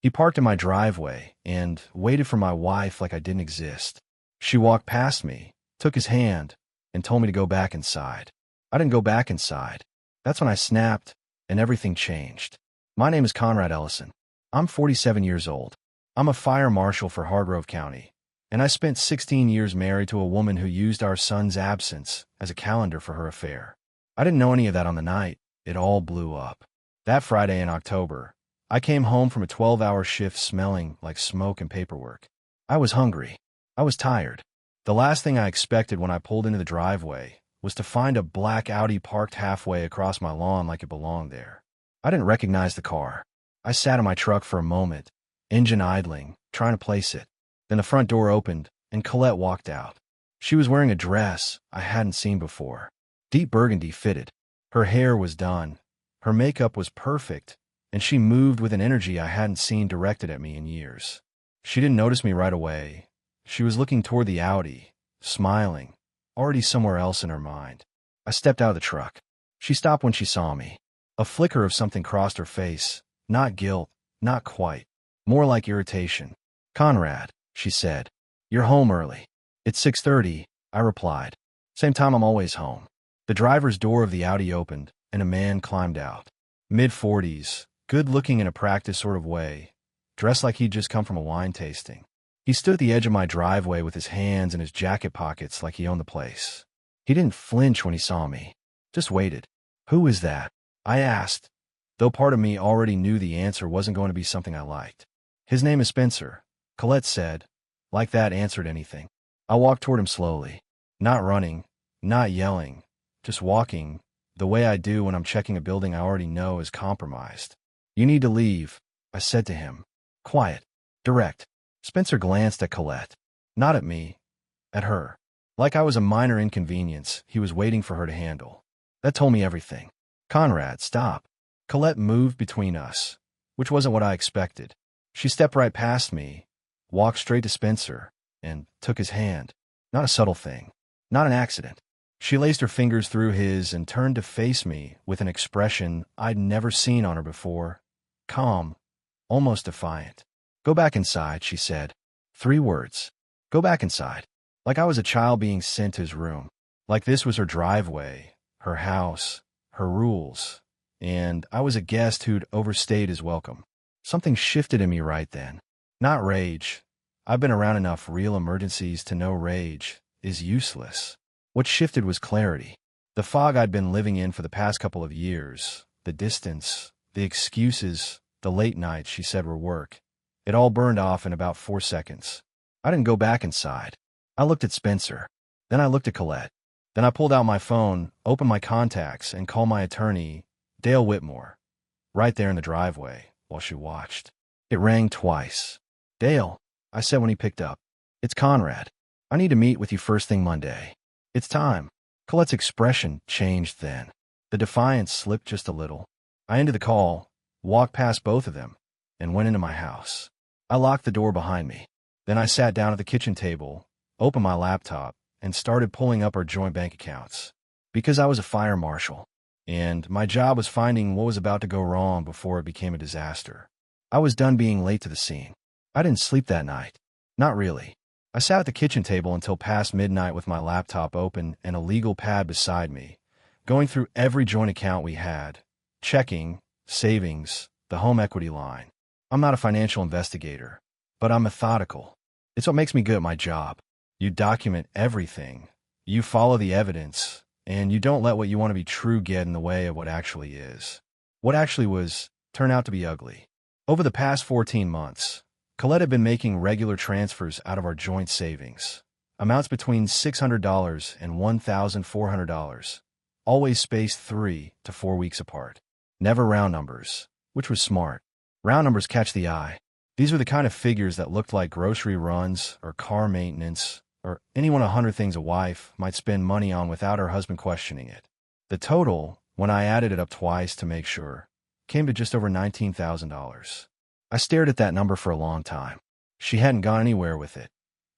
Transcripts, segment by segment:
He parked in my driveway and waited for my wife like I didn't exist. She walked past me, took his hand, and told me to go back inside. I didn't go back inside. That's when I snapped, and everything changed. My name is Conrad Ellison. I'm 47 years old. I'm a fire marshal for Hargrove County, and I spent 16 years married to a woman who used our son's absence as a calendar for her affair. I didn't know any of that on the night. It all blew up. That Friday in October, I came home from a 12-hour shift smelling like smoke and paperwork. I was hungry. I was tired. The last thing I expected when I pulled into the driveway was to find a black Audi parked halfway across my lawn like it belonged there. I didn't recognize the car. I sat in my truck for a moment, engine idling, trying to place it. Then the front door opened, and Colette walked out. She was wearing a dress I hadn't seen before. Deep burgundy fitted. Her hair was done. Her makeup was perfect, and she moved with an energy I hadn't seen directed at me in years. She didn't notice me right away. She was looking toward the Audi, smiling, already somewhere else in her mind. I stepped out of the truck. She stopped when she saw me. A flicker of something crossed her face. Not guilt, not quite. More like irritation. "Conrad," she said, "you're home early." "It's 6:30, I replied. "Same time I'm always home." The driver's door of the Audi opened, and a man climbed out. Mid-40s, good-looking in a practiced sort of way, dressed like he'd just come from a wine tasting. He stood at the edge of my driveway with his hands in his jacket pockets like he owned the place. He didn't flinch when he saw me, just waited. "Who is that?" I asked, though part of me already knew the answer wasn't going to be something I liked. "His name is Spencer," Colette said, like that answered anything. I walked toward him slowly, not running, not yelling, just walking, the way I do when I'm checking a building I already know is compromised. "You need to leave," I said to him. Quiet, direct. Spencer glanced at Colette. Not at me, at her. Like I was a minor inconvenience he was waiting for her to handle. That told me everything. "Conrad, stop." Colette moved between us, which wasn't what I expected. She stepped right past me, walked straight to Spencer, and took his hand. Not a subtle thing. Not an accident. She laced her fingers through his and turned to face me with an expression I'd never seen on her before. Calm, almost defiant. "Go back inside," she said. 3 words. Go back inside. Like I was a child being sent to his room. Like this was her driveway, her house, her rules, and I was a guest who'd overstayed his welcome. Something shifted in me right then. Not rage. I've been around enough real emergencies to know rage is useless. What shifted was clarity. The fog I'd been living in for the past couple of years, the distance, the excuses, the late nights she said were work. It all burned off in about 4 seconds. I didn't go back inside. I looked at Spencer. Then I looked at Colette. Then I pulled out my phone, opened my contacts, and called my attorney, Dale Whitmore, right there in the driveway while she watched. It rang twice. "Dale," I said when he picked up. "It's Conrad. I need to meet with you first thing Monday. It's time." Colette's expression changed then. The defiance slipped just a little. I ended the call, walked past both of them, and went into my house. I locked the door behind me. Then I sat down at the kitchen table, opened my laptop, and started pulling up our joint bank accounts. Because I was a fire marshal, and my job was finding what was about to go wrong before it became a disaster. I was done being late to the scene. I didn't sleep that night. Not really. I sat at the kitchen table until past midnight with my laptop open and a legal pad beside me, going through every joint account we had, checking, savings, the home equity line. I'm not a financial investigator, but I'm methodical. It's what makes me good at my job. You document everything, you follow the evidence, and you don't let what you want to be true get in the way of what actually is. What actually was turned out to be ugly. Over the past 14 months, Colette had been making regular transfers out of our joint savings, amounts between $600 and $1,400, always spaced 3 to 4 weeks apart. Never round numbers, which was smart. Round numbers catch the eye. These were the kind of figures that looked like grocery runs or car maintenance or any 100 things a wife might spend money on without her husband questioning it. The total, when I added it up twice to make sure, came to just over $19,000. I stared at that number for a long time. She hadn't gone anywhere with it,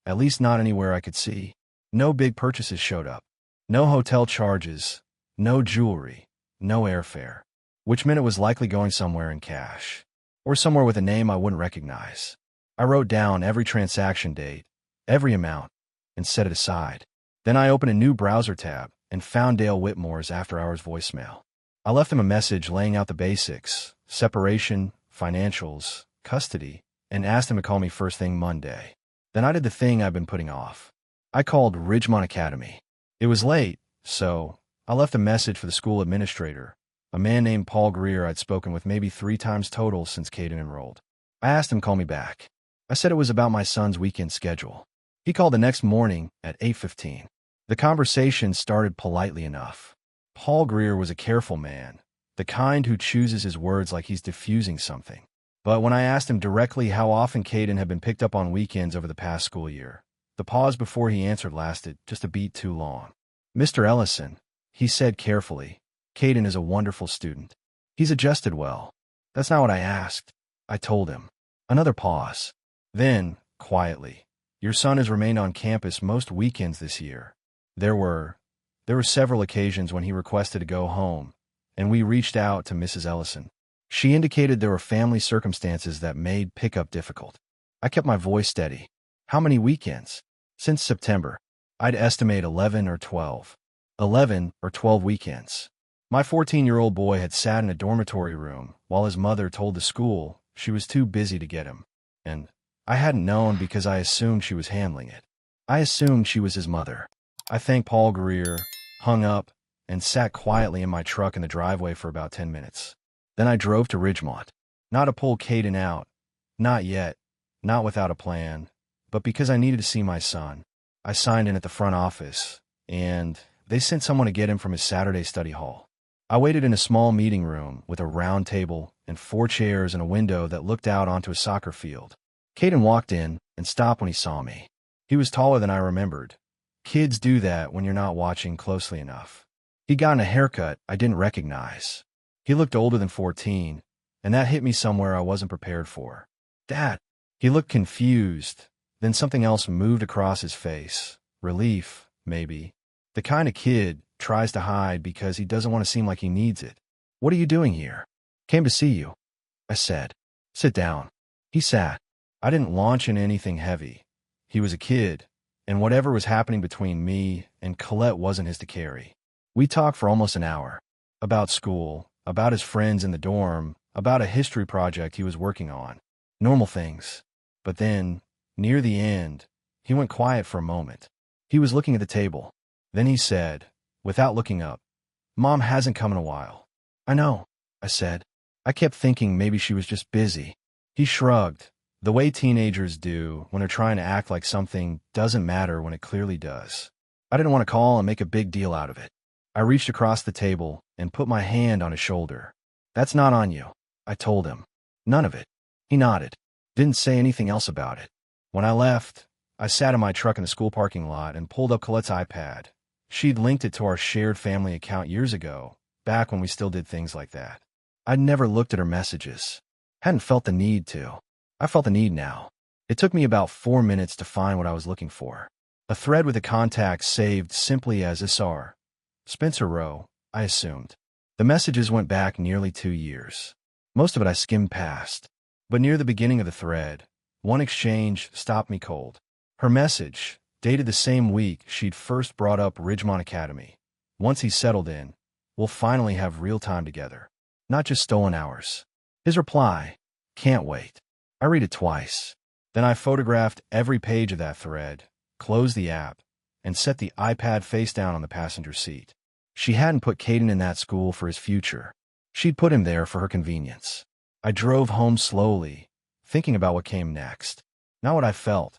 at least not anywhere I could see. No big purchases showed up. No hotel charges, no jewelry, no airfare, which meant it was likely going somewhere in cash. or somewhere with a name I wouldn't recognize. I wrote down every transaction date, every amount, and set it aside. Then I opened a new browser tab and found Dale Whitmore's after-hours voicemail. I left him a message laying out the basics, separation, financials, custody, and asked him to call me first thing Monday. Then I did the thing I've been putting off. I called Ridgemont Academy. It was late, so I left a message for the school administrator, a man named Paul Greer I'd spoken with maybe 3 times total since Caden enrolled. I asked him to call me back. I said it was about my son's weekend schedule. He called the next morning at 8:15. The conversation started politely enough. Paul Greer was a careful man, the kind who chooses his words like he's diffusing something. But when I asked him directly how often Caden had been picked up on weekends over the past school year, the pause before he answered lasted just a beat too long. "Mr. Ellison," he said carefully, "Caden is a wonderful student. He's adjusted well." "That's not what I asked," I told him. Another pause. Then, quietly, "Your son has remained on campus most weekends this year. There were several occasions when he requested to go home, and we reached out to Mrs. Ellison. She indicated there were family circumstances that made pickup difficult." I kept my voice steady. "How many weekends?" "Since September. I'd estimate 11 or 12. 11 or 12 weekends. My 14-year-old boy had sat in a dormitory room while his mother told the school she was too busy to get him, and I hadn't known because I assumed she was handling it. I assumed she was his mother." I thanked Paul Greer, hung up, and sat quietly in my truck in the driveway for about 10 minutes. Then I drove to Ridgemont. Not to pull Caden out. Not yet. Not without a plan. But because I needed to see my son. I signed in at the front office, and they sent someone to get him from his Saturday study hall. I waited in a small meeting room with a round table and 4 chairs and a window that looked out onto a soccer field. Caden walked in and stopped when he saw me. He was taller than I remembered. Kids do that when you're not watching closely enough. He'd gotten a haircut I didn't recognize. He looked older than 14, and that hit me somewhere I wasn't prepared for. "Dad." He looked confused, then something else moved across his face. Relief, maybe. The kind of kid tries to hide because he doesn't want to seem like he needs it. "What are you doing here?" "Came to see you," I said. "Sit down." He sat. I didn't launch into anything heavy. He was a kid, and whatever was happening between me and Colette wasn't his to carry. We talked for almost an hour. About school, about his friends in the dorm, about a history project he was working on. Normal things. But then, near the end, he went quiet for a moment. He was looking at the table. Then he said, without looking up, "Mom hasn't come in a while." "I know," I said. I kept thinking maybe she was just busy. He shrugged, the way teenagers do when they're trying to act like something doesn't matter when it clearly does. I didn't want to call and make a big deal out of it. I reached across the table and put my hand on his shoulder. "That's not on you," I told him. "None of it." He nodded. Didn't say anything else about it. When I left, I sat in my truck in the school parking lot and pulled up Colette's iPad. She'd linked it to our shared family account years ago, back when we still did things like that. I'd never looked at her messages. Hadn't felt the need to. I felt the need now. It took me about 4 minutes to find what I was looking for. A thread with a contact saved simply as SR. Spencer Rowe, I assumed. The messages went back nearly 2 years. Most of it I skimmed past. But near the beginning of the thread, one exchange stopped me cold. Her message, dated the same week she'd first brought up Ridgemont Academy. "Once he's settled in, we'll finally have real time together. Not just stolen hours." His reply, "Can't wait." I read it twice. Then I photographed every page of that thread, closed the app, and set the iPad face down on the passenger seat. She hadn't put Caden in that school for his future. She'd put him there for her convenience. I drove home slowly, thinking about what came next. Not what I felt.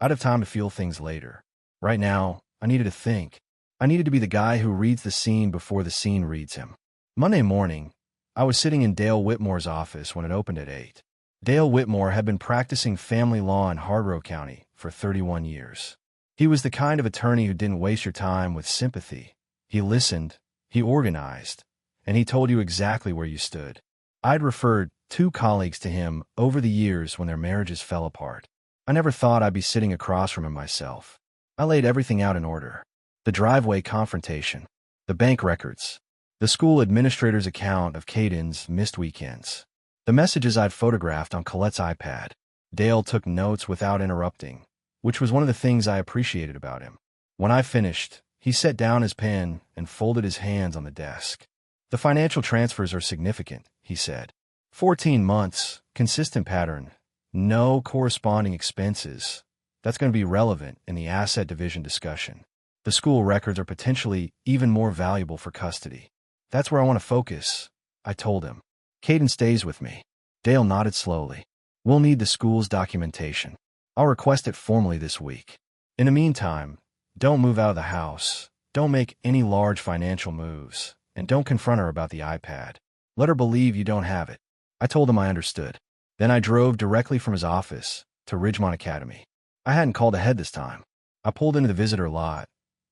I'd have time to feel things later. Right now, I needed to think. I needed to be the guy who reads the scene before the scene reads him. Monday morning, I was sitting in Dale Whitmore's office when it opened at 8. Dale Whitmore had been practicing family law in Hardrow County for 31 years. He was the kind of attorney who didn't waste your time with sympathy. He listened, he organized, and he told you exactly where you stood. I'd referred 2 colleagues to him over the years when their marriages fell apart. I never thought I'd be sitting across from him myself. I laid everything out in order. The driveway confrontation, the bank records, the school administrator's account of Caden's missed weekends. The messages I'd photographed on Colette's iPad. Dale took notes without interrupting, which was one of the things I appreciated about him. When I finished, he set down his pen and folded his hands on the desk. The financial transfers are significant, he said. 14 months, consistent pattern, no corresponding expenses. That's going to be relevant in the asset division discussion. The school records are potentially even more valuable for custody. That's where I want to focus, I told him. Caden stays with me. Dale nodded slowly. We'll need the school's documentation. I'll request it formally this week. In the meantime, don't move out of the house, don't make any large financial moves, and don't confront her about the iPad. Let her believe you don't have it. I told him I understood. Then I drove directly from his office to Ridgemont Academy. I hadn't called ahead this time. I pulled into the visitor lot,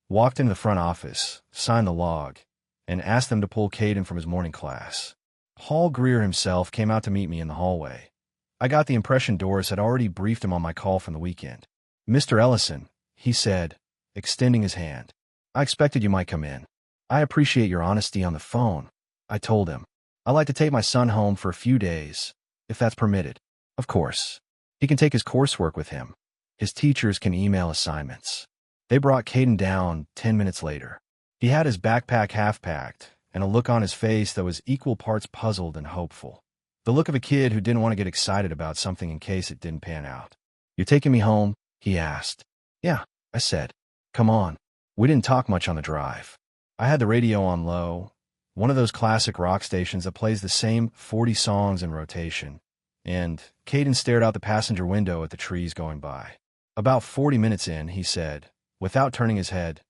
walked into the front office, signed the log, and asked them to pull Caden from his morning class. Paul Greer himself came out to meet me in the hallway. I got the impression Doris had already briefed him on my call from the weekend. Mr. Ellison, he said, extending his hand. I expected you might come in. I appreciate your honesty on the phone, I told him. I'd like to take my son home for a few days, if that's permitted. Of course. He can take his coursework with him. His teachers can email assignments. They brought Caden down 10 minutes later. He had his backpack half-packed, and a look on his face that was equal parts puzzled and hopeful. The look of a kid who didn't want to get excited about something in case it didn't pan out. You taking me home? He asked. Yeah, I said. Come on. We didn't talk much on the drive. I had the radio on low, one of those classic rock stations that plays the same 40 songs in rotation, and Caden stared out the passenger window at the trees going by. About 40 minutes in, he said, without turning his head,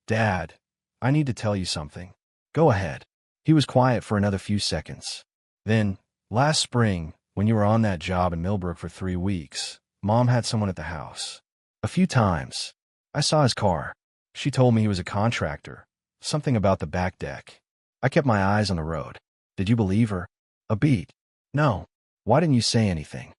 Dad, I need to tell you something. Go ahead. He was quiet for another few seconds. Then, last spring, when you were on that job in Millbrook for 3 weeks, Mom had someone at the house. A few times. I saw his car. She told me he was a contractor. Something about the back deck. I kept my eyes on the road. Did you believe her? A beat. No. Why didn't you say anything?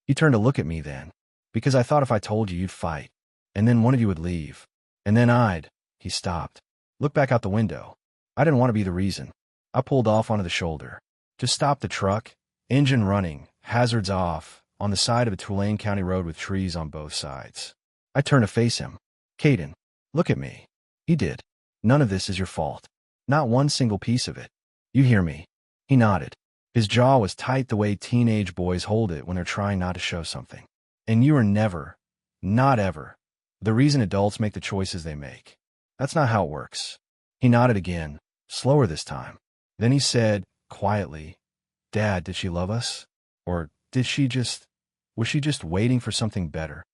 You turned to look at me then. Because I thought if I told you, you'd fight. And then one of you would leave. And then I'd. He stopped. Look back out the window. I didn't want to be the reason. I pulled off onto the shoulder. Just stopped the truck. Engine running. Hazards off. On the side of a Tulane County road with trees on both sides. I turned to face him. Caden, look at me. He did. None of this is your fault. Not one single piece of it. You hear me? He nodded. His jaw was tight the way teenage boys hold it when they're trying not to show something. And you are never, not ever, the reason adults make the choices they make. That's not how it works. He nodded again, slower this time. Then he said, quietly, Dad, did she love us? Or was she just waiting for something better?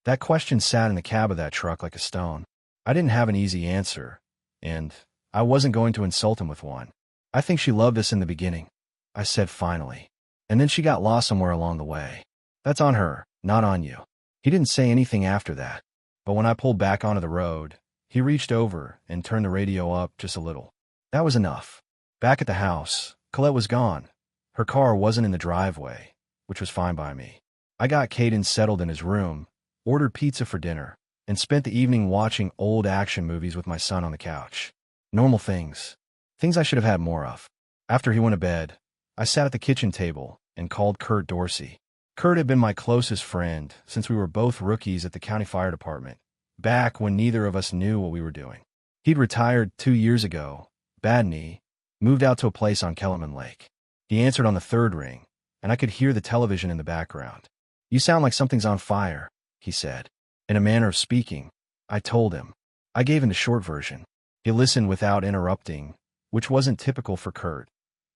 That question sat in the cab of that truck like a stone. I didn't have an easy answer, and I wasn't going to insult him with one. I think she loved us in the beginning, I said finally. And then she got lost somewhere along the way. That's on her, not on you. He didn't say anything after that, but when I pulled back onto the road, he reached over and turned the radio up just a little. That was enough. Back at the house, Colette was gone. Her car wasn't in the driveway, which was fine by me. I got Caden settled in his room, ordered pizza for dinner, and spent the evening watching old action movies with my son on the couch. Normal things. Things I should have had more of. After he went to bed, I sat at the kitchen table and called Kurt Dorsey. Kurt had been my closest friend since we were both rookies at the county fire department, back when neither of us knew what we were doing. He'd retired 2 years ago, bad knee, moved out to a place on Kellerman Lake. He answered on the third ring, and I could hear the television in the background. You sound like something's on fire, he said. In a manner of speaking, I told him. I gave him the short version. He listened without interrupting, which wasn't typical for Kurt.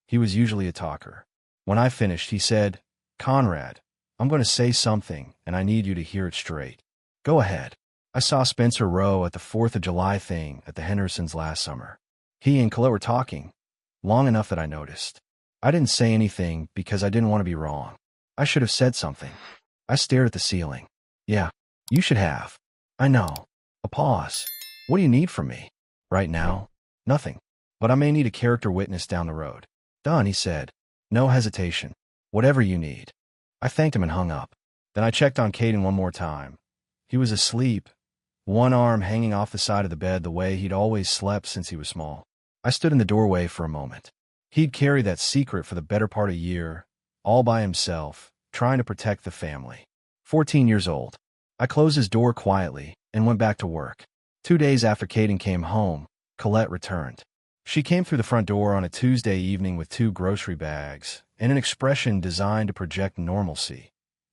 He was usually a talker. When I finished, he said, Conrad, I'm going to say something, and I need you to hear it straight. Go ahead. I saw Spencer Rowe at the 4th of July thing at the Hendersons last summer. He and Colette were talking, long enough that I noticed. I didn't say anything because I didn't want to be wrong. I should have said something. I stared at the ceiling. Yeah, you should have. I know. A pause. What do you need from me? Right now? Nothing. But I may need a character witness down the road. Done, he said. No hesitation. Whatever you need. I thanked him and hung up. Then I checked on Caden one more time. He was asleep, one arm hanging off the side of the bed the way he'd always slept since he was small. I stood in the doorway for a moment. He'd carried that secret for the better part of a year, all by himself, trying to protect the family. 14 years old. I closed his door quietly and went back to work. 2 days after Caden came home, Colette returned. She came through the front door on a Tuesday evening with 2 grocery bags and an expression designed to project normalcy,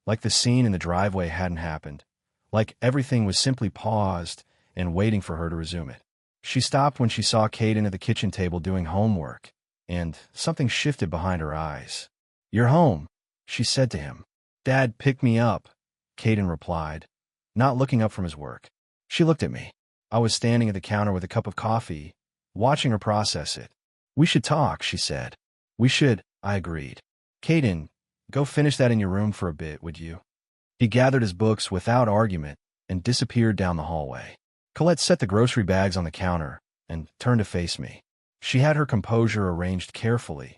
like the scene in the driveway hadn't happened, like everything was simply paused and waiting for her to resume it. She stopped when she saw Caden at the kitchen table doing homework, and something shifted behind her eyes. "You're home," she said to him. "Dad picked me up," Caden replied, not looking up from his work. She looked at me. I was standing at the counter with a cup of coffee, watching her process it. "We should talk," she said. "We should," I agreed. "Caden, go finish that in your room for a bit, would you?" He gathered his books without argument and disappeared down the hallway. Colette set the grocery bags on the counter and turned to face me. She had her composure arranged carefully.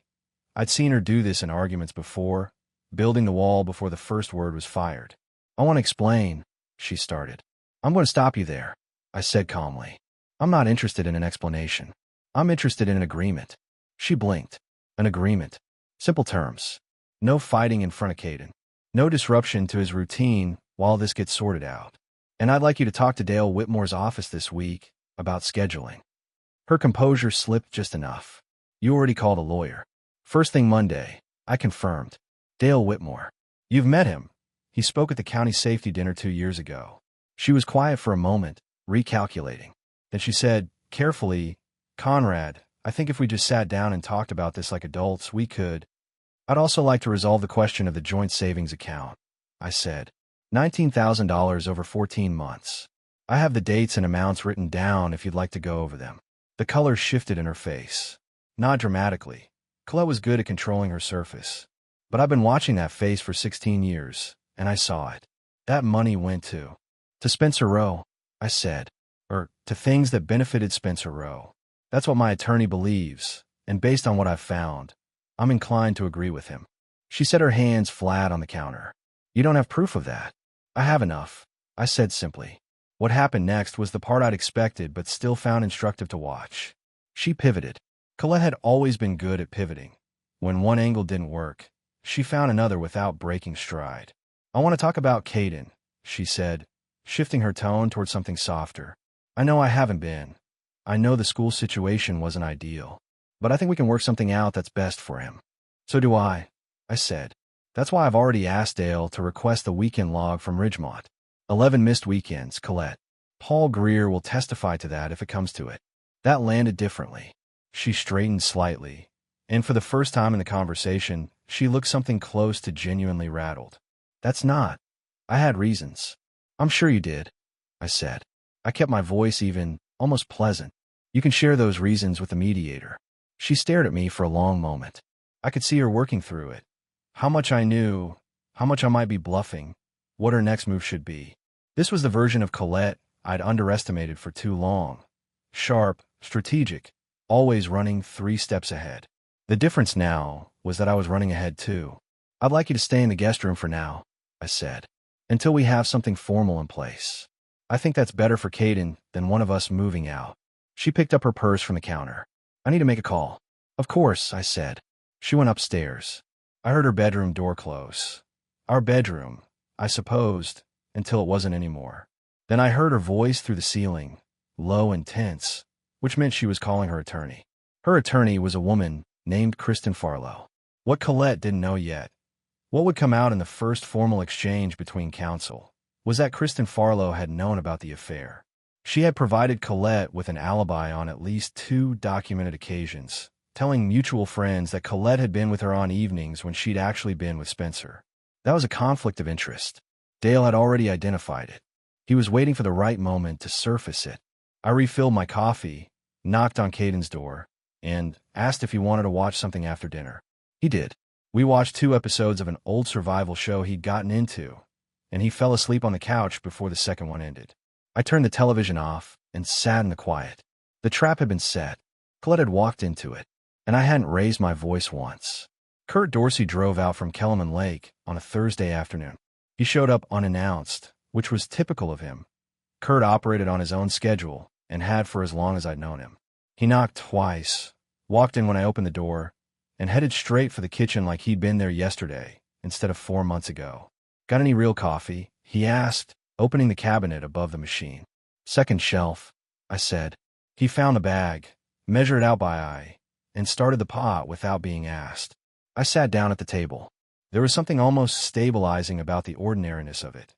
I'd seen her do this in arguments before, building the wall before the first word was fired. "I want to explain," she started. "I'm going to stop you there," I said calmly. "I'm not interested in an explanation. I'm interested in an agreement." She blinked. An agreement. Simple terms. No fighting in front of Caden. No disruption to his routine while this gets sorted out. "And I'd like you to talk to Dale Whitmore's office this week about scheduling." Her composure slipped just enough. "You already called a lawyer." "First thing Monday," I confirmed. "Dale Whitmore. You've met him. He spoke at the county safety dinner 2 years ago." She was quiet for a moment, recalculating. Then she said, carefully, "Conrad, I think if we just sat down and talked about this like adults, we could. I'd also like to resolve the question of the joint savings account," I said. $19,000 over 14 months. I have the dates and amounts written down if you'd like to go over them." The color shifted in her face. Not dramatically. Colette was good at controlling her surface. But I've been watching that face for 16 years, and I saw it. That money went to Spencer Rowe, I said. Or to things that benefited Spencer Rowe. That's what my attorney believes, and based on what I've found, I'm inclined to agree with him. She set her hands flat on the counter. "You don't have proof of that." "I have enough," I said simply. What happened next was the part I'd expected but still found instructive to watch. She pivoted. Colette had always been good at pivoting. When one angle didn't work, she found another without breaking stride. "I want to talk about Caden," she said, shifting her tone toward something softer. "I know I haven't been. I know the school situation wasn't ideal. But I think we can work something out that's best for him." "So do I said. "That's why I've already asked Dale to request the weekend log from Ridgemont. 11 missed weekends, Colette. Paul Greer will testify to that if it comes to it." That landed differently. She straightened slightly, and for the first time in the conversation, she looked something close to genuinely rattled. "That's not. I had reasons." "I'm sure you did," I said. I kept my voice even, almost pleasant. "You can share those reasons with the mediator." She stared at me for a long moment. I could see her working through it. How much I knew, how much I might be bluffing, what her next move should be. This was the version of Colette I'd underestimated for too long. Sharp, strategic, always running 3 steps ahead. The difference now was that I was running ahead too. "I'd like you to stay in the guest room for now," I said, "until we have something formal in place. I think that's better for Caden than one of us moving out." She picked up her purse from the counter. "I need to make a call." "Of course," I said. She went upstairs. I heard her bedroom door close. Our bedroom, I supposed, until it wasn't anymore. Then I heard her voice through the ceiling, low and tense, which meant she was calling her attorney. Her attorney was a woman named Kristen Farlow. What Colette didn't know yet, what would come out in the first formal exchange between counsel, was that Kristen Farlow had known about the affair. She had provided Colette with an alibi on at least 2 documented occasions, telling mutual friends that Colette had been with her on evenings when she'd actually been with Spencer. That was a conflict of interest. Dale had already identified it. He was waiting for the right moment to surface it. I refilled my coffee, knocked on Caden's door, and asked if he wanted to watch something after dinner. He did. We watched 2 episodes of an old survival show he'd gotten into, and he fell asleep on the couch before the second one ended. I turned the television off and sat in the quiet. The trap had been set. Colette had walked into it, and I hadn't raised my voice once. Kurt Dorsey drove out from Kellerman Lake on a Thursday afternoon. He showed up unannounced, which was typical of him. Kurt operated on his own schedule and had for as long as I'd known him. He knocked twice, walked in when I opened the door, and headed straight for the kitchen like he'd been there yesterday instead of 4 months ago. "Got any real coffee?" he asked, opening the cabinet above the machine. "Second shelf," I said. He found the bag, measured it out by eye, and started the pot without being asked. I sat down at the table. There was something almost stabilizing about the ordinariness of it.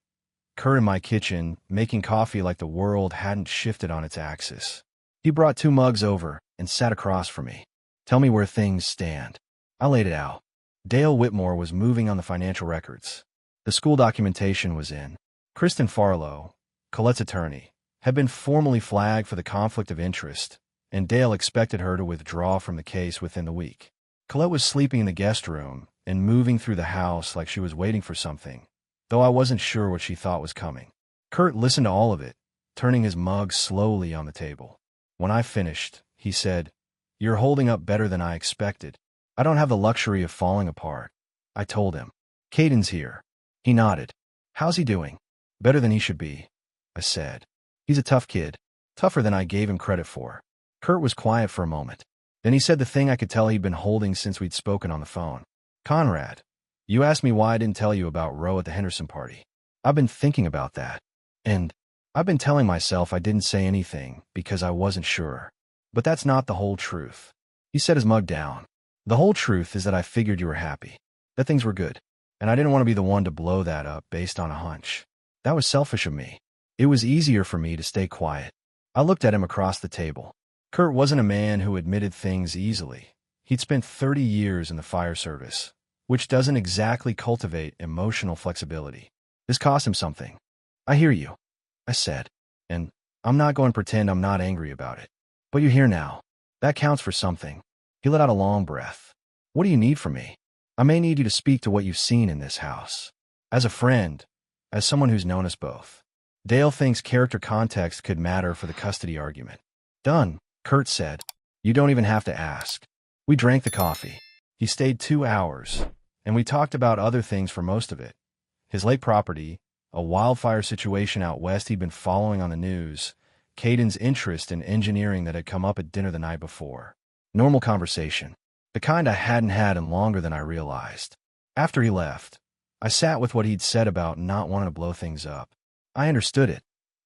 Kurt in my kitchen, making coffee like the world hadn't shifted on its axis. He brought 2 mugs over and sat across from me. "Tell me where things stand." I laid it out. Dale Whitmore was moving on the financial records. The school documentation was in. Kristen Farlow, Colette's attorney, had been formally flagged for the conflict of interest, and Dale expected her to withdraw from the case within the week. Colette was sleeping in the guest room and moving through the house like she was waiting for something, though I wasn't sure what she thought was coming. Kurt listened to all of it, turning his mug slowly on the table. When I finished, he said, "You're holding up better than I expected. I don't have the luxury of falling apart." I told him. "Caden's here." He nodded. "How's he doing?" "Better than he should be," I said. "He's a tough kid, tougher than I gave him credit for." Kurt was quiet for a moment. Then he said the thing I could tell he'd been holding since we'd spoken on the phone. "Conrad, you asked me why I didn't tell you about Roe at the Henderson party. I've been thinking about that. And I've been telling myself I didn't say anything because I wasn't sure. But that's not the whole truth." He set his mug down. "The whole truth is that I figured you were happy, that things were good, and I didn't want to be the one to blow that up based on a hunch. That was selfish of me. It was easier for me to stay quiet." I looked at him across the table. Kurt wasn't a man who admitted things easily. He'd spent 30 years in the fire service, which doesn't exactly cultivate emotional flexibility. This cost him something. "I hear you," I said, "and I'm not going to pretend I'm not angry about it. But you're here now. That counts for something." He let out a long breath. "What do you need from me?" "I may need you to speak to what you've seen in this house. As a friend, as someone who's known us both. Dale thinks character context could matter for the custody argument." "Done," Kurt said. "You don't even have to ask." We drank the coffee. He stayed 2 hours, and we talked about other things for most of it. His late property, a wildfire situation out west he'd been following on the news, Caden's interest in engineering that had come up at dinner the night before. Normal conversation. The kind I hadn't had in longer than I realized. After he left, I sat with what he'd said about not wanting to blow things up. I understood it,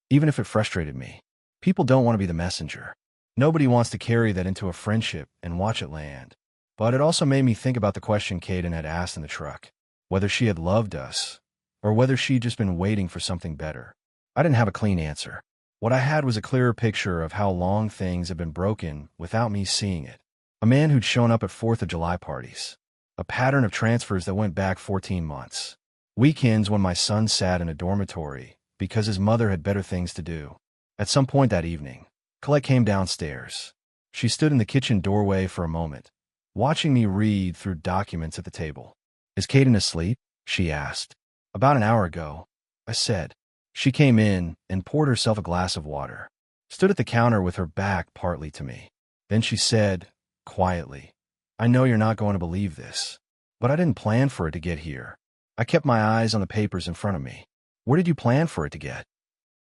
even if it frustrated me. People don't want to be the messenger. Nobody wants to carry that into a friendship and watch it land. But it also made me think about the question Caden had asked in the truck, whether she had loved us, or whether she'd just been waiting for something better. I didn't have a clean answer. What I had was a clearer picture of how long things had been broken without me seeing it. A man who'd shown up at 4th of July parties. A pattern of transfers that went back 14 months. Weekends when my son sat in a dormitory because his mother had better things to do. At some point that evening, Colette came downstairs. She stood in the kitchen doorway for a moment, watching me read through documents at the table. "Is Caden asleep?" she asked. "About an hour ago," I said. She came in and poured herself a glass of water, stood at the counter with her back partly to me. Then she said, quietly, "I know you're not going to believe this, but I didn't plan for it to get here." I kept my eyes on the papers in front of me. "Where did you plan for it to get?"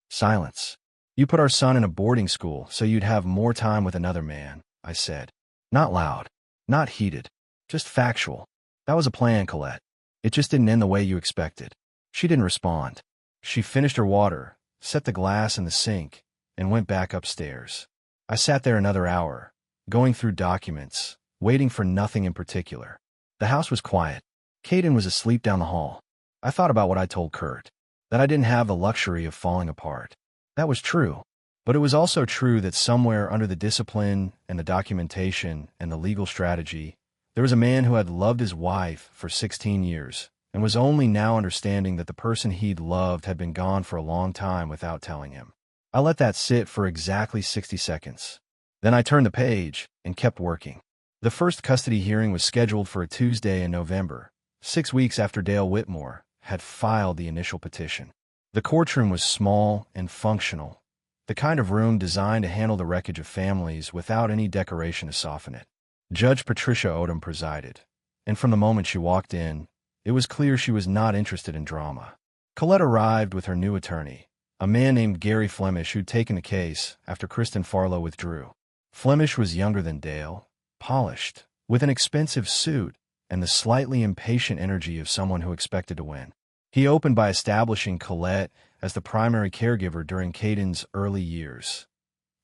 Silence. "You put our son in a boarding school so you'd have more time with another man," I said. Not loud, not heated, just factual. "That was a plan, Colette. It just didn't end the way you expected." She didn't respond. She finished her water, set the glass in the sink, and went back upstairs. I sat there another hour, going through documents, waiting for nothing in particular. The house was quiet. Caden was asleep down the hall. I thought about what I told Kurt, that I didn't have the luxury of falling apart. That was true, but it was also true that somewhere under the discipline and the documentation and the legal strategy, there was a man who had loved his wife for 16 years and was only now understanding that the person he'd loved had been gone for a long time without telling him. I let that sit for exactly 60 seconds. Then I turned the page and kept working. The first custody hearing was scheduled for a Tuesday in November, 6 weeks after Dale Whitmore had filed the initial petition. The courtroom was small and functional, the kind of room designed to handle the wreckage of families without any decoration to soften it. Judge Patricia Odom presided, and from the moment she walked in, it was clear she was not interested in drama. Colette arrived with her new attorney, a man named Gary Flemish who'd taken the case after Kristen Farlow withdrew. Flemish was younger than Dale, polished, with an expensive suit and the slightly impatient energy of someone who expected to win. He opened by establishing Colette as the primary caregiver during Caden's early years.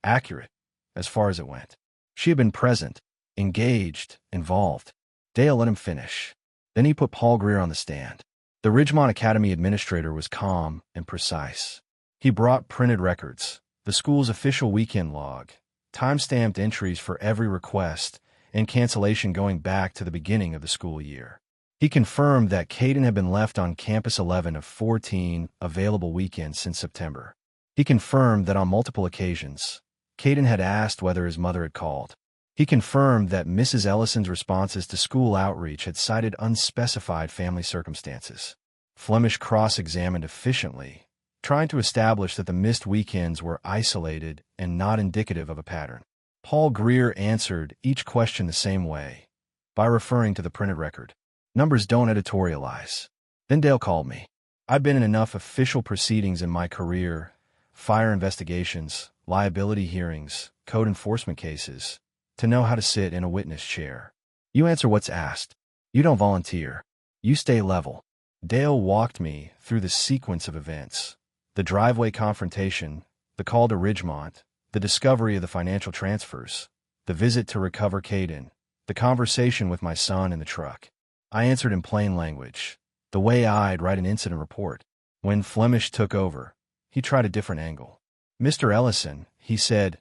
Accurate, as far as it went. She had been present, engaged, involved. Dale let him finish. Then he put Paul Greer on the stand. The Ridgemont Academy administrator was calm and precise. He brought printed records, the school's official weekend log, time-stamped entries for every request, and cancellation going back to the beginning of the school year. He confirmed that Caden had been left on campus 11 of 14 available weekends since September. He confirmed that on multiple occasions, Caden had asked whether his mother had called. He confirmed that Mrs. Ellison's responses to school outreach had cited unspecified family circumstances. Flemish cross-examined efficiently, trying to establish that the missed weekends were isolated and not indicative of a pattern. Paul Greer answered each question the same way, by referring to the printed record. Numbers don't editorialize. Then Dale called me. I've been in enough official proceedings in my career, fire investigations, liability hearings, code enforcement cases, to know how to sit in a witness chair. You answer what's asked. You don't volunteer. You stay level. Dale walked me through the sequence of events. The driveway confrontation, the call to Ridgemont, the discovery of the financial transfers, the visit to recover Caden, the conversation with my son in the truck. I answered in plain language, the way I'd write an incident report. When Flemish took over, he tried a different angle. Mr. Ellison, he said,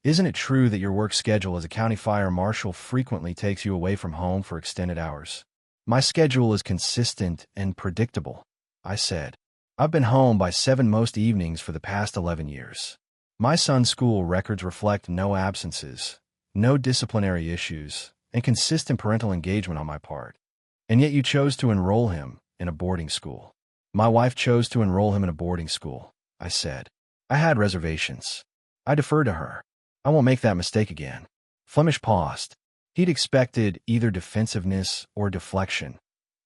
isn't it true that your work schedule as a county fire marshal frequently takes you away from home for extended hours? My schedule is consistent and predictable, I said. I've been home by 7 most evenings for the past 11 years. My son's school records reflect no absences, no disciplinary issues, and consistent parental engagement on my part. And yet you chose to enroll him in a boarding school. My wife chose to enroll him in a boarding school, I said. I had reservations. I deferred to her. I won't make that mistake again. Flemish paused. He'd expected either defensiveness or deflection.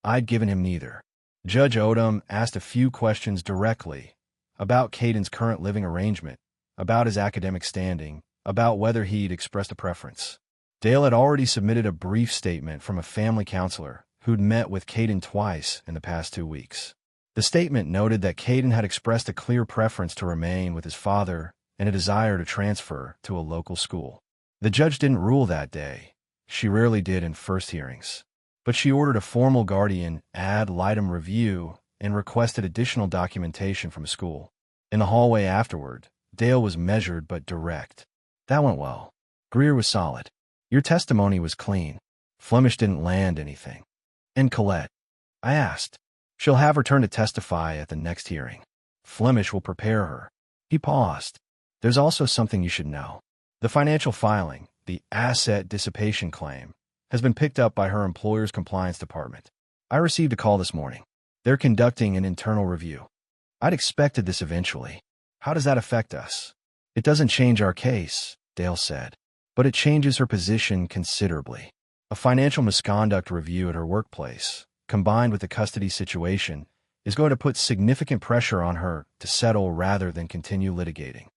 I'd given him neither. Judge Odom asked a few questions directly about Caden's current living arrangement, about his academic standing, about whether he'd expressed a preference. Dale had already submitted a brief statement from a family counselor who'd met with Caden twice in the past 2 weeks. The statement noted that Caden had expressed a clear preference to remain with his father and a desire to transfer to a local school. The judge didn't rule that day. She rarely did in first hearings. But she ordered a formal guardian ad litem review and requested additional documentation from school. In the hallway afterward, Dale was measured but direct. That went well. Greer was solid. Your testimony was clean. Flemish didn't land anything. And Colette? I asked. She'll have her turn to testify at the next hearing. Flemish will prepare her. He paused. There's also something you should know. The financial filing, the asset dissipation claim, has been picked up by her employer's compliance department. I received a call this morning. They're conducting an internal review. I'd expected this eventually. How does that affect us? It doesn't change our case, Dale said, but it changes her position considerably. A financial misconduct review at her workplace, combined with the custody situation, is going to put significant pressure on her to settle rather than continue litigating.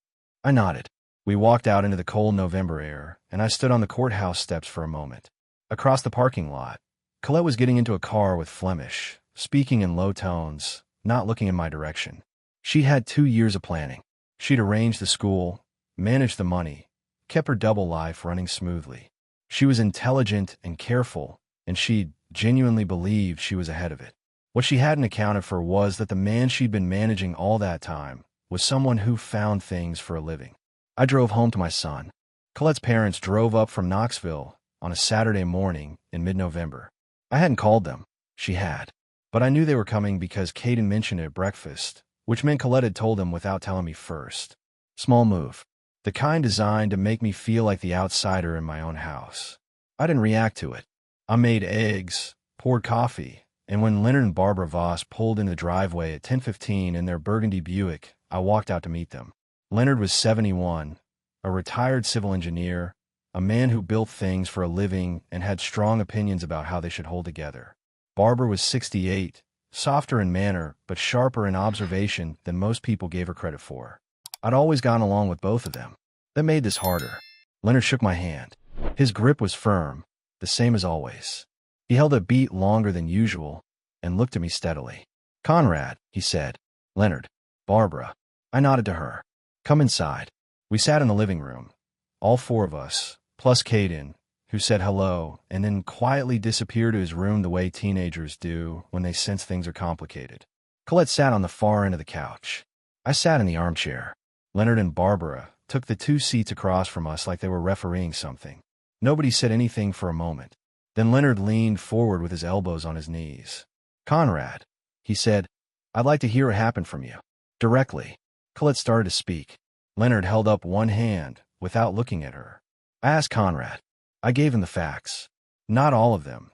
I nodded. We walked out into the cold November air, and I stood on the courthouse steps for a moment. Across the parking lot, Colette was getting into a car with Flemish, speaking in low tones, not looking in my direction. She'd had 2 years of planning. She'd arranged the school, managed the money, kept her double life running smoothly. She was intelligent and careful, and she genuinely believed she was ahead of it. What she hadn't accounted for was that the man she'd been managing all that time was someone who found things for a living. I drove home to my son. Colette's parents drove up from Knoxville on a Saturday morning in mid-November. I hadn't called them. She had. But I knew they were coming because Caden mentioned it at breakfast, which meant Colette had told him without telling me first. Small move. The kind designed to make me feel like the outsider in my own house. I didn't react to it. I made eggs, poured coffee, and when Leonard and Barbara Voss pulled into the driveway at 10:15 in their burgundy Buick, I walked out to meet them. Leonard was 71, a retired civil engineer, a man who built things for a living and had strong opinions about how they should hold together. Barbara was 68, softer in manner but sharper in observation than most people gave her credit for. I'd always gone along with both of them. That made this harder. Leonard shook my hand. His grip was firm, the same as always. He held a beat longer than usual and looked at me steadily. "Conrad," he said. "Leonard. Barbara." I nodded to her. "Come inside." We sat in the living room, all four of us, plus Caden, who said hello and then quietly disappeared to his room the way teenagers do when they sense things are complicated. Colette sat on the far end of the couch. I sat in the armchair. Leonard and Barbara took the two seats across from us like they were refereeing something. Nobody said anything for a moment. Then Leonard leaned forward with his elbows on his knees. "Conrad," he said, "I'd like to hear what happened from you." Directly. Colette started to speak. Leonard held up one hand without looking at her. I asked Conrad. I gave him the facts. Not all of them.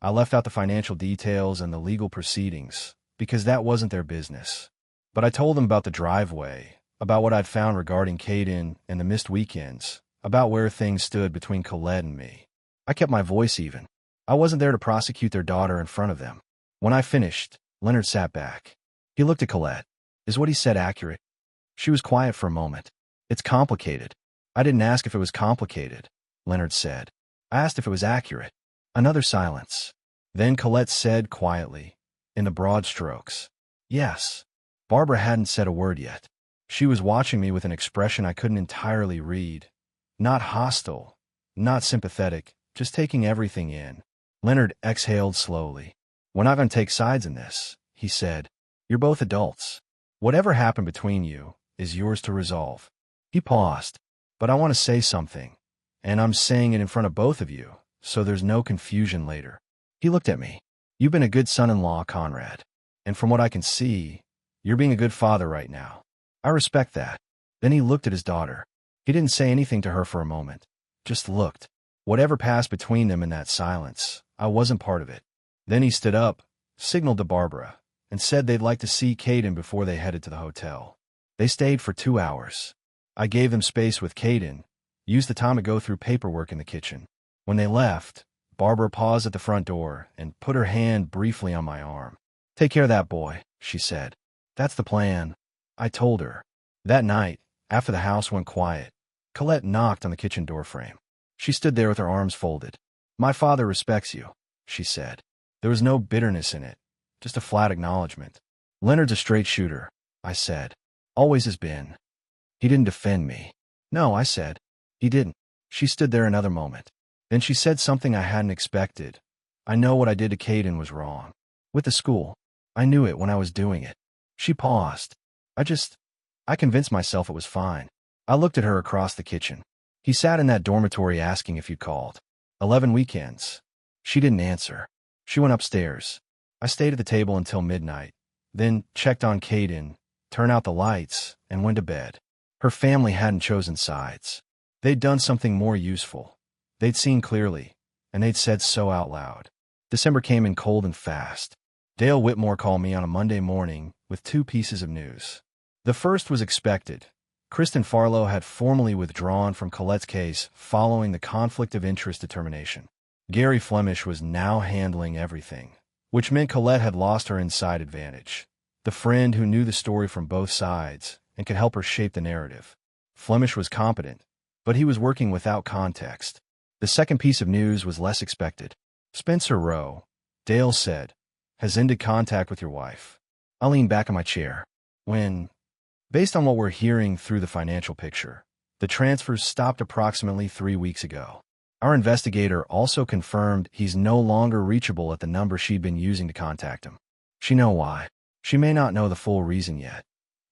I left out the financial details and the legal proceedings, because that wasn't their business. But I told them about the driveway, about what I'd found regarding Caden and the missed weekends, about where things stood between Colette and me. I kept my voice even. I wasn't there to prosecute their daughter in front of them. When I finished, Leonard sat back. He looked at Colette. "Is what he said accurate?" She was quiet for a moment. "It's complicated." "I didn't ask if it was complicated," Leonard said. "I asked if it was accurate." Another silence. Then Colette said quietly, in the broad strokes, "Yes." Barbara hadn't said a word yet. She was watching me with an expression I couldn't entirely read. Not hostile, not sympathetic, just taking everything in. Leonard exhaled slowly. "We're not going to take sides in this," he said. "You're both adults. Whatever happened between you is yours to resolve." He paused. "But I want to say something, and I'm saying it in front of both of you, so there's no confusion later." He looked at me. "You've been a good son-in-law, Conrad. And from what I can see, you're being a good father right now. I respect that." Then he looked at his daughter. He didn't say anything to her for a moment, just looked. Whatever passed between them in that silence, I wasn't part of it. Then he stood up, signaled to Barbara, and said they'd like to see Caden before they headed to the hotel. They stayed for 2 hours. I gave them space with Caden, used the time to go through paperwork in the kitchen. When they left, Barbara paused at the front door and put her hand briefly on my arm. "Take care of that boy," she said. "That's the plan," I told her. That night, after the house went quiet, Colette knocked on the kitchen doorframe. She stood there with her arms folded. "My father respects you," she said. There was no bitterness in it, just a flat acknowledgement. "Leonard's a straight shooter," I said. "Always has been." He didn't defend me. "No," I said. "He didn't." She stood there another moment. Then she said something I hadn't expected. "I know what I did to Caden was wrong. With the school. I knew it when I was doing it." She paused. I convinced myself it was fine. I looked at her across the kitchen. "He sat in that dormitory asking if you called. 11 weekends. She didn't answer. She went upstairs. I stayed at the table until midnight, then checked on Caden, turned out the lights, and went to bed. Her family hadn't chosen sides. They'd done something more useful. They'd seen clearly, and they'd said so out loud. December came in cold and fast. Dale Whitmore called me on a Monday morning with 2 pieces of news. The first was expected. Kristen Farlow had formally withdrawn from Colette's case following the conflict of interest determination. Gary Flemish was now handling everything, which meant Colette had lost her inside advantage, the friend who knew the story from both sides and could help her shape the narrative. Flemish was competent, but he was working without context. The second piece of news was less expected. Spencer Rowe, Dale said, has ended contact with your wife. I leaned back in my chair. Based on what we're hearing through the financial picture, the transfers stopped approximately 3 weeks ago. Our investigator also confirmed he's no longer reachable at the number she'd been using to contact him. She know why. She may not know the full reason yet,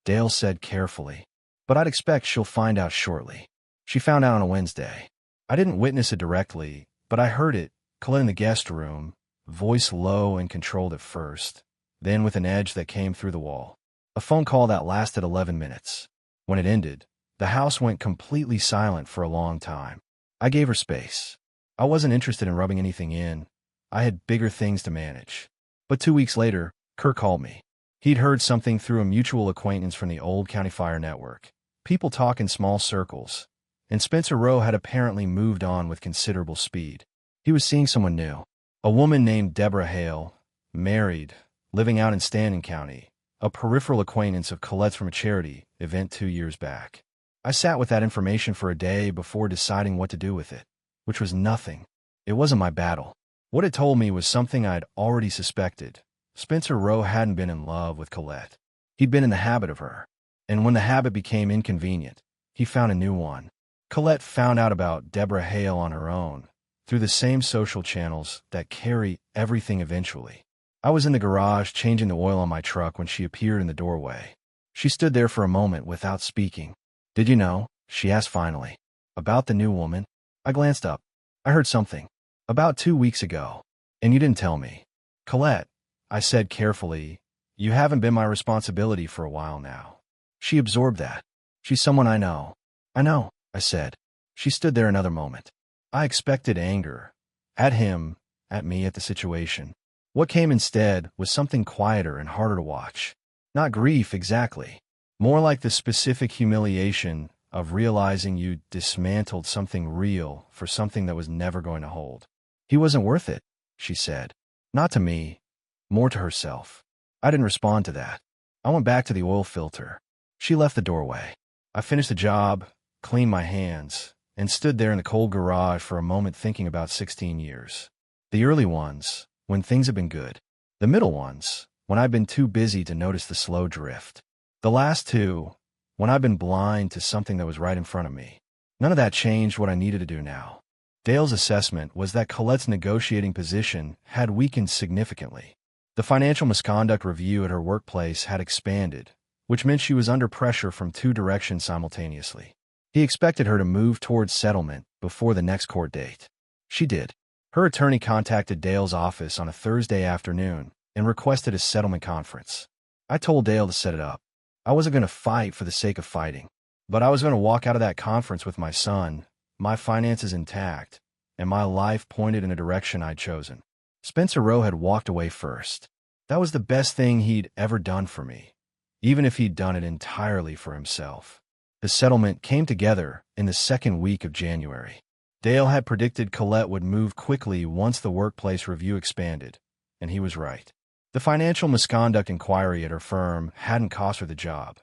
Dale said carefully, but I'd expect she'll find out shortly. She found out on a Wednesday. I didn't witness it directly, but I heard it, Colette in the guest room, voice low and controlled at first, then with an edge that came through the wall. A phone call that lasted 11 minutes. When it ended, the house went completely silent for a long time. I gave her space. I wasn't interested in rubbing anything in. I had bigger things to manage. But 2 weeks later, Kirk called me. He'd heard something through a mutual acquaintance from the old County Fire network. People talk in small circles, and Spencer Rowe had apparently moved on with considerable speed. He was seeing someone new. A woman named Deborah Hale, married, living out in Stanton County, a peripheral acquaintance of Colette's from a charity event 2 years back. I sat with that information for a day before deciding what to do with it, which was nothing. It wasn't my battle. What it told me was something I'd already suspected. Spencer Rowe hadn't been in love with Colette. He'd been in the habit of her. And when the habit became inconvenient, he found a new one. Colette found out about Deborah Hale on her own, through the same social channels that carry everything eventually. I was in the garage changing the oil on my truck when she appeared in the doorway. She stood there for a moment without speaking. "Did you know?" she asked finally. "About the new woman?" I glanced up. "I heard something. About 2 weeks ago. And you didn't tell me." "Colette," I said carefully, "you haven't been my responsibility for a while now." She absorbed that. "She's someone I know." "I know," I said. She stood there another moment. I expected anger. At him, at me, at the situation. What came instead was something quieter and harder to watch. Not grief exactly. More like the specific humiliation of realizing you dismantled something real for something that was never going to hold. "He wasn't worth it," she said. Not to me, more to herself. I didn't respond to that. I went back to the oil filter. She left the doorway. I finished the job, cleaned my hands, and stood there in the cold garage for a moment thinking about 16 years. The early ones, when things had been good. The middle ones, when I'd been too busy to notice the slow drift. The last two, when I'd been blind to something that was right in front of me. None of that changed what I needed to do now. Dale's assessment was that Colette's negotiating position had weakened significantly. The financial misconduct review at her workplace had expanded, which meant she was under pressure from two directions simultaneously. He expected her to move towards settlement before the next court date. She did. Her attorney contacted Dale's office on a Thursday afternoon and requested a settlement conference. I told Dale to set it up. I wasn't going to fight for the sake of fighting, but I was going to walk out of that conference with my son, my finances intact, and my life pointed in a direction I'd chosen. Spencer Rowe had walked away first. That was the best thing he'd ever done for me, even if he'd done it entirely for himself. The settlement came together in the second week of January. Dale had predicted Colette would move quickly once the workplace review expanded, and he was right. The financial misconduct inquiry at her firm hadn't cost her the job.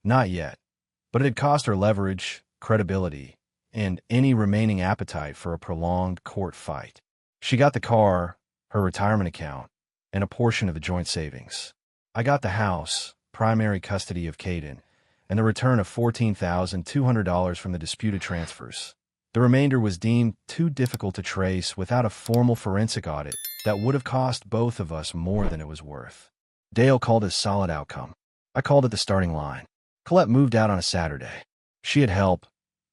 Not yet, but it had cost her leverage, credibility, and any remaining appetite for a prolonged court fight. She got the car, her retirement account, and a portion of the joint savings. I got the house, primary custody of Caden, and the return of $14,200 from the disputed transfers. The remainder was deemed too difficult to trace without a formal forensic audit that would have cost both of us more than it was worth. Dale called it a solid outcome. I called it the starting line. Colette moved out on a Saturday. She had help,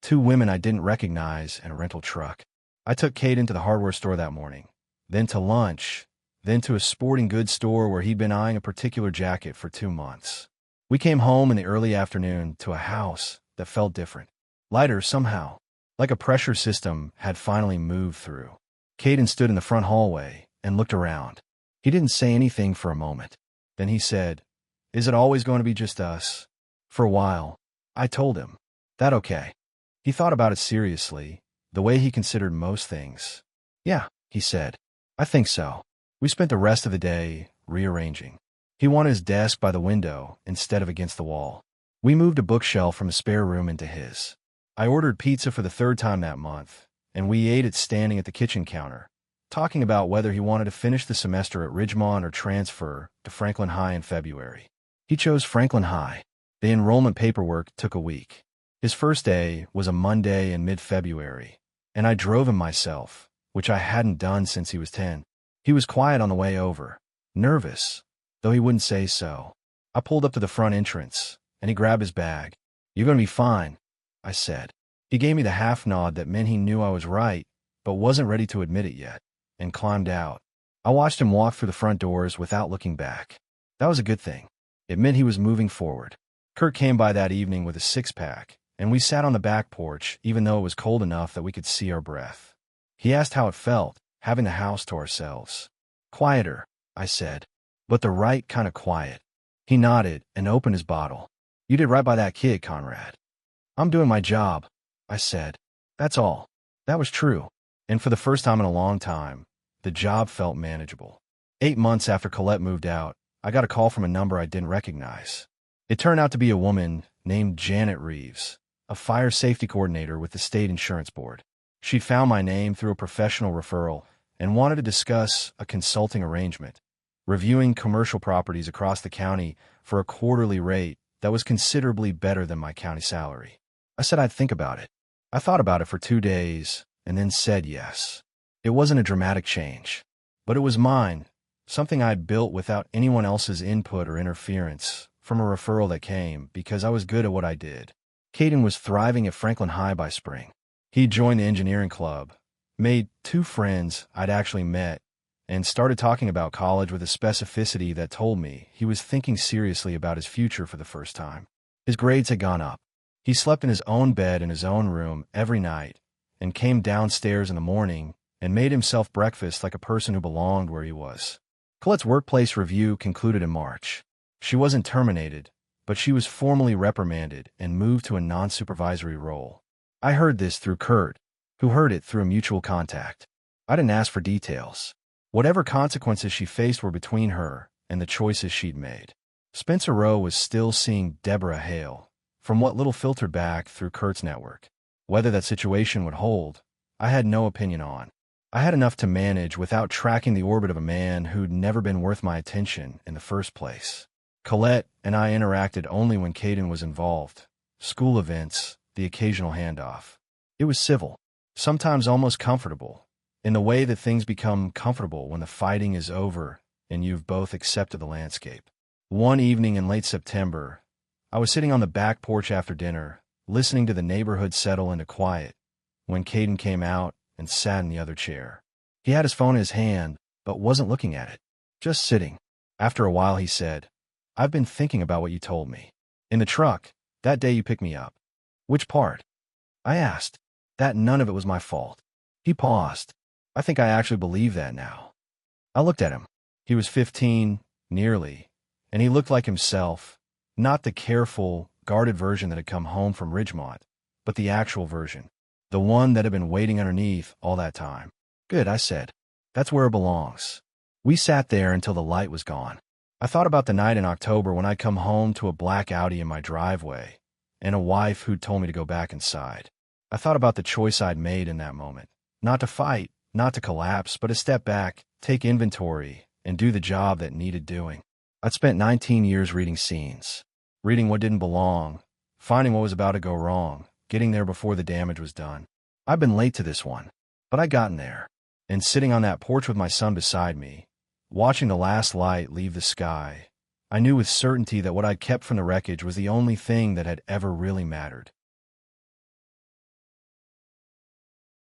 2 women I didn't recognize, and a rental truck. I took Caden to the hardware store that morning, then to lunch, then to a sporting goods store where he'd been eyeing a particular jacket for 2 months. We came home in the early afternoon to a house that felt different, lighter somehow, like a pressure system had finally moved through. Caden stood in the front hallway and looked around. He didn't say anything for a moment. Then he said, "Is it always going to be just us?" For a while, I told him, "That okay." He thought about it seriously, the way he considered most things. "Yeah," he said, "I think so." We spent the rest of the day rearranging. He wanted his desk by the window instead of against the wall. We moved a bookshelf from the spare room into his. I ordered pizza for the 3rd time that month, and we ate it standing at the kitchen counter, talking about whether he wanted to finish the semester at Ridgemont or transfer to Franklin High in February. He chose Franklin High. The enrollment paperwork took a week. His first day was a Monday in mid-February, and I drove him myself, which I hadn't done since he was 10. He was quiet on the way over, nervous, though he wouldn't say so. I pulled up to the front entrance, and he grabbed his bag. "You're going to be fine," I said. He gave me the half nod that meant he knew I was right, but wasn't ready to admit it yet, and climbed out. I watched him walk through the front doors without looking back. That was a good thing. It meant he was moving forward. Kurt came by that evening with a 6-pack, and we sat on the back porch even though it was cold enough that we could see our breath. He asked how it felt, having the house to ourselves. "Quieter," I said, "but the right kind of quiet." He nodded and opened his bottle. "You did right by that kid, Conrad." "I'm doing my job," I said. That's all. That was true. And for the first time in a long time, the job felt manageable. 8 months after Colette moved out, I got a call from a number I didn't recognize. It turned out to be a woman named Janet Reeves, a fire safety coordinator with the state insurance board. She found my name through a professional referral and wanted to discuss a consulting arrangement, reviewing commercial properties across the county for a quarterly rate that was considerably better than my county salary. I said I'd think about it. I thought about it for 2 days and then said yes. It wasn't a dramatic change, but it was mine, something I'd built without anyone else's input or interference, from a referral that came because I was good at what I did. Caden was thriving at Franklin High by spring. He joined the engineering club, made 2 friends I'd actually met, and started talking about college with a specificity that told me he was thinking seriously about his future for the first time. His grades had gone up. He slept in his own bed in his own room every night and came downstairs in the morning and made himself breakfast like a person who belonged where he was. Colette's workplace review concluded in March. She wasn't terminated, but she was formally reprimanded and moved to a non-supervisory role. I heard this through Kurt, who heard it through a mutual contact. I didn't ask for details. Whatever consequences she faced were between her and the choices she'd made. Spencer Rowe was still seeing Deborah Hale, from what little filtered back through Kurt's network. Whether that situation would hold, I had no opinion on. I had enough to manage without tracking the orbit of a man who'd never been worth my attention in the first place. Colette and I interacted only when Caden was involved. School events, the occasional handoff. It was civil, sometimes almost comfortable, in the way that things become comfortable when the fighting is over and you've both accepted the landscape. One evening in late September, I was sitting on the back porch after dinner, listening to the neighborhood settle into quiet, when Caden came out and sat in the other chair. He had his phone in his hand, but wasn't looking at it, just sitting. After a while, he said, "I've been thinking about what you told me. In the truck, that day you picked me up." "Which part?" I asked. "That none of it was my fault." He paused. I think I actually believe that now. I looked at him. He was 15, nearly, and he looked like himself, not the careful, guarded version that had come home from Ridgemont, but the actual version. The one that had been waiting underneath all that time. "Good," I said. "That's where it belongs." We sat there until the light was gone. I thought about the night in October when I'd come home to a black Audi in my driveway and a wife who'd told me to go back inside. I thought about the choice I'd made in that moment. Not to fight, not to collapse, but to step back, take inventory, and do the job that needed doing. I'd spent 19 years reading scenes, reading what didn't belong, finding what was about to go wrong, getting there before the damage was done. I'd been late to this one, but I'd gotten there. And sitting on that porch with my son beside me, watching the last light leave the sky, I knew with certainty that what I'd kept from the wreckage was the only thing that had ever really mattered.